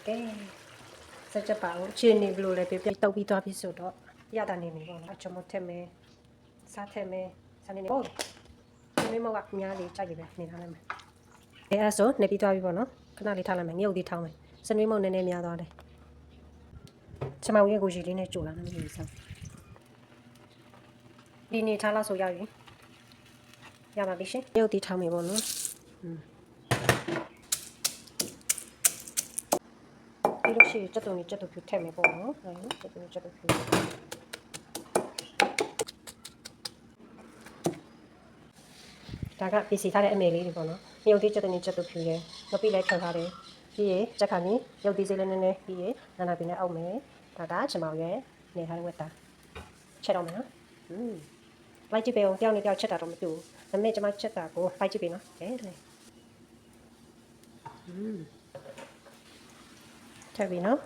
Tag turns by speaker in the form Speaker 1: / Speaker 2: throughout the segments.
Speaker 1: ကဲစကြပါဦးချင်းနေဘလို့လဲပြပြတုပ်ပြီးသွားပြီဆိုတော့ရတာနေနေပေါ့နော်အချမထက်မဲစားထက်မဲစားနေနေပေါ့ဒီမောကညားလေးကြိုက်ရပဲနေထားလိုက်မယ်အဲ့ဆိုနေပြီးသွားပြီပေါ့နော်ခဏလေးထားလိုက်မယ်ငရုတ်သေးထောင်းမယ်စနွေးမုံနည်းနည်းများသွားတယ်ချမောင်ရဲ့ကိုရှိလေးနဲ့ကြိုလာနေပြီစားဒီနေထားလို့ဆိုရပြီရပါပြီရှင်ငရုတ်သေးထောင်းမယ်ပေါ့နော်ဒီလိုရှိချက်တုံးဖြူထည့်မယ်ပေါ့နော်ချက်တုံးဖြူဒါကPCထားတဲ့အမေလေးတွေပေါ့နော်မြုပ်သေးချက်တုံးဖြူရဲငပိလည်းခံထားတယ်ပြီးရင်ချက်ခါနီရုပ်သေးစိလေးနည်းနည်းပြီးရင်နာနာပင်နဲ့အောက်မယ်ဒါကချမောင်ရဲနေထားတဲ့ဝက်တာချက်တော့မယ်နော်လိုက်ကြည့်ပေးအောင်တယောက်နဲ့တယောက်ချက်တာတော့မတူဘူးဒါပေမဲ့ကျွန်မချက်တာကိုလိုက်ကြည့်ပေးနော်ကဲတယ်ထည့်ပြီနော်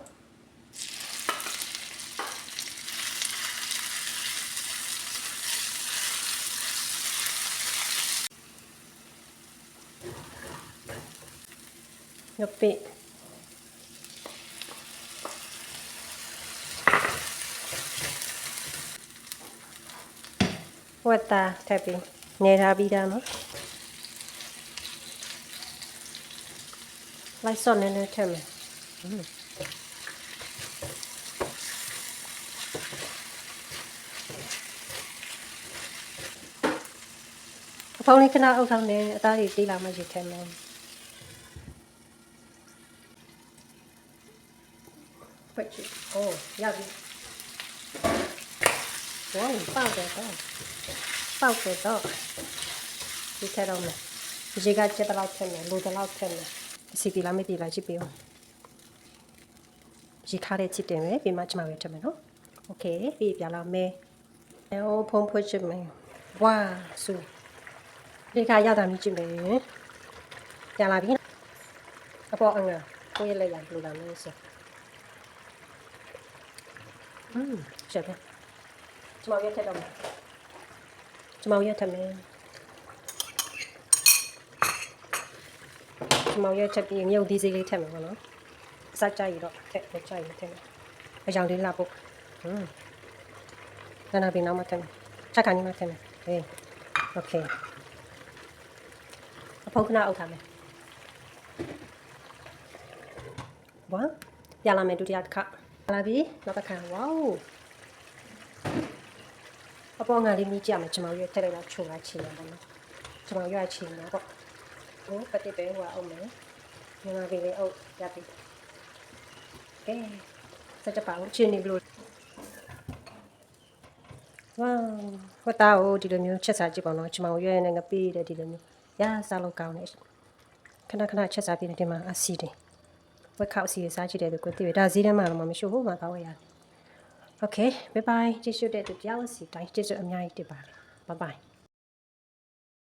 Speaker 1: ညပိဝတ်တာထည့်ပြီးနေထားပြီးသားနော်လိုက်စော့နေနေထည့်မယ်အဖောင်းလေးခဏအုပ်ထောင်းနေအသားကြီးတီးလာမှရထည့်မယ်ပတ်ချီအိုးရပြီဝေါပေါက်တယ်တော့ဒီထက်တော့မယ်ဒီကချက်တော့ထည့်မယ်လိုတော့ထည့်မယ်စီတီလာမတီလာကြည့်ပေးအောင်ရေခါတဲ့ချစ်တယ်ပဲပြီးမှကျမရထည့်မယ်နော်โอเคပြီးပြလာမယ်အော်ဖုံးဖွက်ချင်မယ်ဝါဆူဒီကရတာမြည်ကြည့်မယ်ပြန်လာပြီအပေါ်အငါကိုရလိုက်ရလိုလာမယ်ဆိုချက်ပဲကျမရထည့်တော့မယ်ကျမရထည့်မယ်ကျမရချက်ပြီးမြုပ်ဒီစိလေးထည့်မယ်ပေါ့နော်စားကြရတော့ထည့်ကြရထည့်မယ်အကြောင်လေးလာဖို့နာပင်နောက်မှထည့်မယ်ချက်ခါနီမှထည့်မယ်ဟေးโอเคအဖောက်ခဏအုပ်ထားမယ်ဝါရလာမယ်ဒုတိယတစ်ခါလာပြီနောက်တစ်ခါဝေါအပေါ်ငါလေးမြည်ကြမယ်ကျမရထည့်လိုက်တော့ချိုလိုက်ချင်တယ်ပေါ့နော်ကျမရချင်တယ်ပေါ့ဟိုပတိပဲဟိုအောင်မယ်မြန်မာပြည်လေးအုပ်ရပြီကဲစကြပါဦးချင်းနေဘလို့ဝါဟိုတာဟိုဒီလိုမျိုးချက်စားကြည့်ပါတော့ကျမရွေးနေငပေးတယ်ဒီလိုမျိုးရစားလို့ကောင်းတယ်ခဏချက်စားပြီးတယ်ဒီမှာအဆီတယ်ဝက်ခောက်အဆီစားကြည့်တယ်ကိုသိရဒါဈေးထဲမှာတော့မရှိဘူးမှာကောင်းရရတယ်โอเคဘိုင်ဘိုင်ကျေးဇူးတဲ့တူတယောက်စီတိုင်းကျေးဇူးအများကြီးတင်ပါတယ်ဘိုင်ဘိုင်